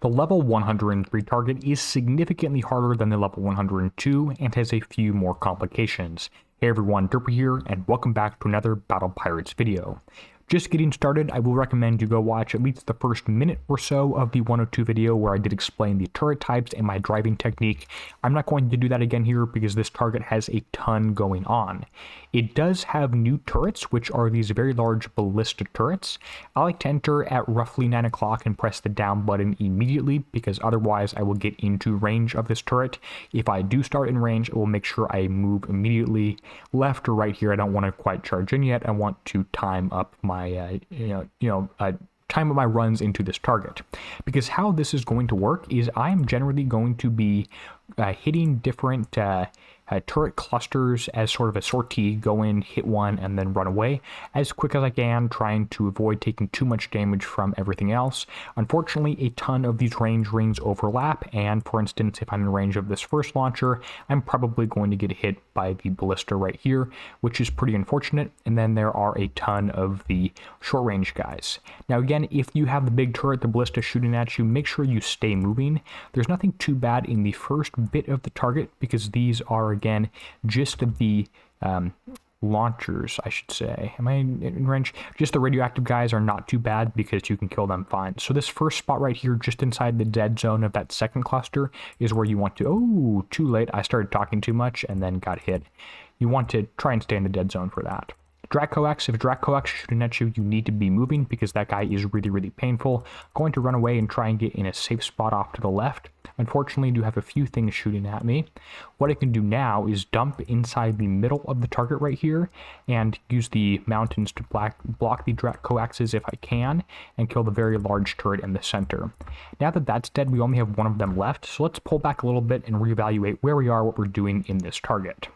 The level 103 target is significantly harder than the level 102 and has a few more complications. Hey everyone, Derpy here, and welcome back to another Battle Pirates video. Just getting started, I will recommend you go watch at least the first minute or so of the 102 video where I did explain the turret types and my driving technique. I'm not going to do that again here because this target has a ton going on. It does have new turrets, which are these very large ballista turrets. I like to enter at roughly 9 o'clock and press the down button immediately because otherwise I will get into range of this turret. If I do start in range, I will make sure I move immediately left or right here. I don't want to quite charge in yet. I want to time up my time of my runs into this target, because how this is going to work is I am generally going to be hitting different turret clusters as sort of a sortie, go in, hit one, and then run away as quick as I can, trying to avoid taking too much damage from everything else. Unfortunately, a ton of these range rings overlap, and for instance, if I'm in range of this first launcher, I'm probably going to get hit by the ballista right here, which is pretty unfortunate, and then there are a ton of the short range guys. Now again, if you have the big turret, the ballista shooting at you, make sure you stay moving. There's nothing too bad in the first bit of the target because these are again just the launchers, I should say. Am I in range? Just the radioactive guys are not too bad because you can kill them fine. So this first spot right here, just inside the dead zone of that second cluster, is where you want to... Oh, too late. I started talking too much and then got hit. You want to try and stay in the dead zone for that. Drakcoax, if Drakcoax is shooting at you, you need to be moving because that guy is really, really painful. Going to run away and try and get in a safe spot off to the left. Unfortunately, I do have a few things shooting at me. What I can do now is dump inside the middle of the target right here and use the mountains to block the Drakcoaxes if I can and kill the very large turret in the center. Now that that's dead, we only have one of them left, so let's pull back a little bit and reevaluate where we are, what we're doing in this target.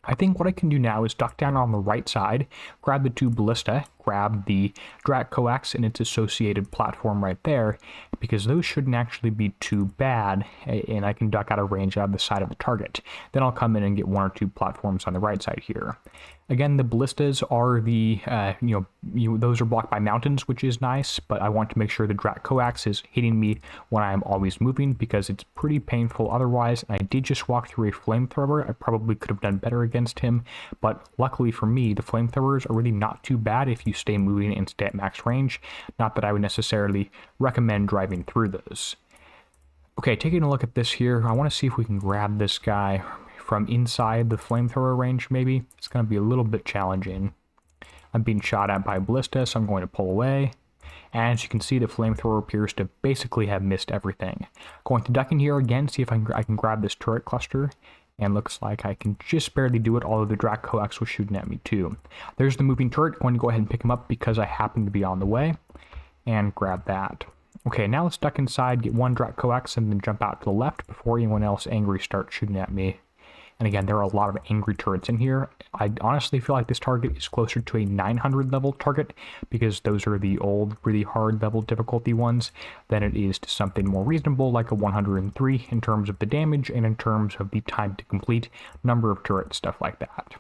I think what I can do now is duck down on the right side, grab the two ballista, grab the Drakcoax and its associated platform right there, because those shouldn't actually be too bad, and I can duck out of range out of the side of the target. Then I'll come in and get one or two platforms on the right side here. Again, the ballistas are the, those are blocked by mountains, which is nice, but I want to make sure the Drakcoax is hitting me when I'm always moving because it's pretty painful otherwise. And I did just walk through a flamethrower. I probably could have done better against him, but luckily for me, the flamethrowers are really not too bad if you stay moving and stay at max range. Not that I would necessarily recommend driving through those. Okay, taking a look at this here, I want to see if we can grab this guy from inside the flamethrower range, maybe. It's going to be a little bit challenging. I'm being shot at by a ballista, so I'm going to pull away. And as you can see, the flamethrower appears to basically have missed everything. Going to duck in here again, see if I can grab this turret cluster. And looks like I can just barely do it, although the Drakcoax was shooting at me too. There's the moving turret. Going to go ahead and pick him up because I happen to be on the way. And grab that. Okay, now let's duck inside, get one Drakcoax, and then jump out to the left before anyone else angry starts shooting at me. And again, there are a lot of angry turrets in here. I honestly feel like this target is closer to a 900 level target because those are the old, really hard level difficulty ones than it is to something more reasonable like a 103 in terms of the damage and in terms of the time to complete, number of turrets, stuff like that.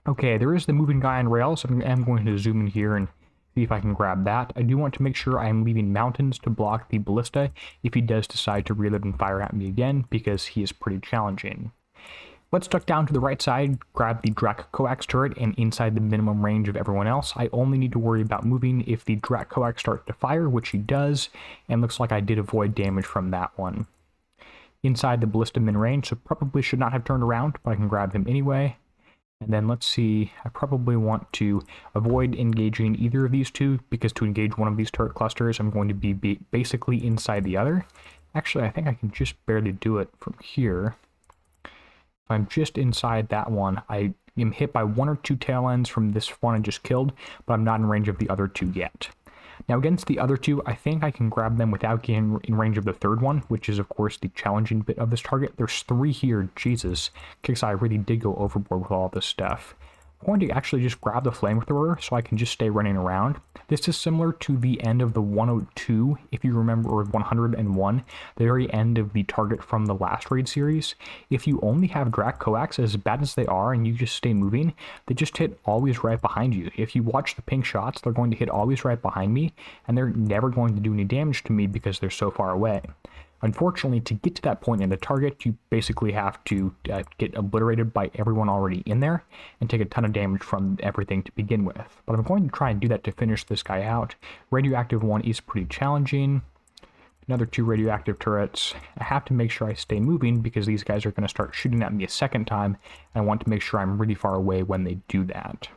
Okay, there is the moving guy on rails, so I'm going to zoom in here and see if I can grab that. I do want to make sure I am leaving mountains to block the ballista if he does decide to reload and fire at me again because he is pretty challenging. Let's duck down to the right side, grab the Drakcoax turret, and inside the minimum range of everyone else. I only need to worry about moving if the Drakcoax starts to fire, which he does, and looks like I did avoid damage from that one. Inside the ballista min range, so probably should not have turned around, but I can grab him anyway. And then let's see, I probably want to avoid engaging either of these two, because to engage one of these turret clusters, I'm going to be basically inside the other. Actually, I think I can just barely do it from here. If I'm just inside that one, I am hit by one or two tail ends from this one I just killed, but I'm not in range of the other two yet. Now against the other two, I think I can grab them without getting in range of the third one, which is of course the challenging bit of this target. There's three here, Jesus. Kixeye really did go overboard with all this stuff. I'm going to actually just grab the flamethrower so I can just stay running around. This is similar to the end of the 102, if you remember, or 101, the very end of the target from the last raid series. If you only have Drak Coax, as bad as they are, and you just stay moving, they just hit always right behind you. If you watch the pink shots, they're going to hit always right behind me, and they're never going to do any damage to me because they're so far away. Unfortunately, to get to that point in the target, you basically have to get obliterated by everyone already in there and take a ton of damage from everything to begin with. But I'm going to try and do that to finish this guy out. Radioactive 1 is pretty challenging. Another 2 radioactive turrets. I have to make sure I stay moving because these guys are going to start shooting at me a second time, and I want to make sure I'm really far away when they do that.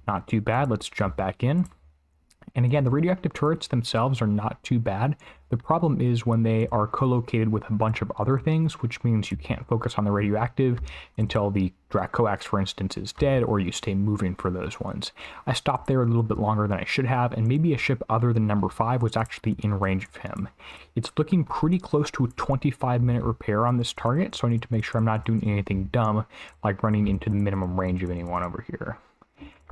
Not too bad. Let's jump back in. And again, the radioactive turrets themselves are not too bad. The problem is when they are co-located with a bunch of other things, which means you can't focus on the radioactive until the Drak Coax, for instance, is dead, or you stay moving for those ones. I stopped there a little bit longer than I should have, and maybe a ship other than number 5 was actually in range of him. It's looking pretty close to a 25-minute repair on this target, so I need to make sure I'm not doing anything dumb, like running into the minimum range of anyone over here.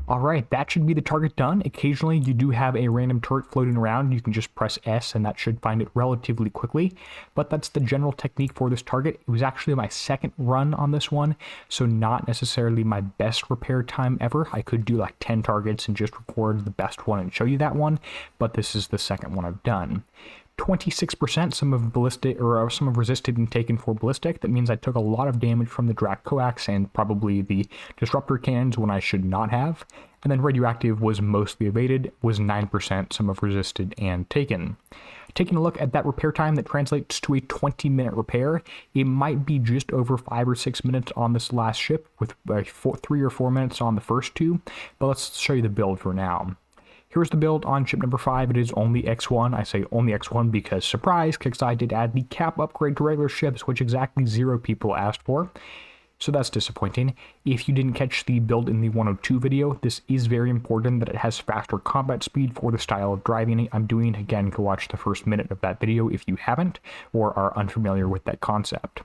Alright, that should be the target done. Occasionally you do have a random turret floating around. You can just press S and that should find it relatively quickly. But that's the general technique for this target. It was actually my second run on this one, so not necessarily my best repair time ever. I could do like 10 targets and just record the best one and show you that one, but this is the second one I've done. 26%, some of ballistic, or some of resisted and taken for ballistic. That means I took a lot of damage from the Drak Coax and probably the disruptor cannons when I should not have. And then radioactive was mostly evaded, was 9%, some of resisted and taken. Taking a look at that repair time, that translates to a 20-minute repair. It might be just over 5 or 6 minutes on this last ship, with 3 or 4 minutes on the first 2, but let's show you the build for now. Here's the build on ship number 5. It is only X1. I say only X1 because, surprise, Kixeye did add the cap upgrade to regular ships, which exactly 0 people asked for. So that's disappointing. If you didn't catch the build in the 102 video, this is very important that it has faster combat speed for the style of driving I'm doing. Again, go watch the first minute of that video if you haven't or are unfamiliar with that concept.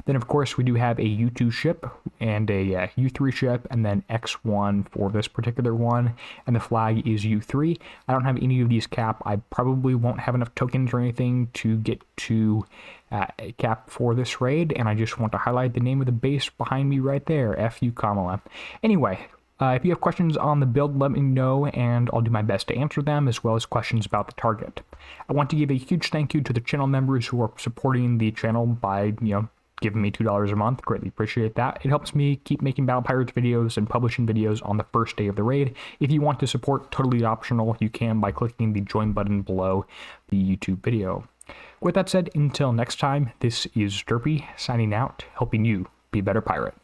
Then, of course, we do have a U2 ship and a U3 ship, and then X1 for this particular one, and the flag is U3. I don't have any of these cap. I probably won't have enough tokens or anything to get to cap for this raid, and I just want to highlight the name of the base behind me right there, F.U. Kamala. Anyway, if you have questions on the build, let me know, and I'll do my best to answer them, as well as questions about the target. I want to give a huge thank you to the channel members who are supporting the channel by, giving me $2 a month. Greatly appreciate that. It helps me keep making Battle Pirates videos and publishing videos on the first day of the raid. If you want to support, totally optional, you can by clicking the join button below the YouTube video. With that said, until next time, this is Derpy signing out, helping you be a better pirate.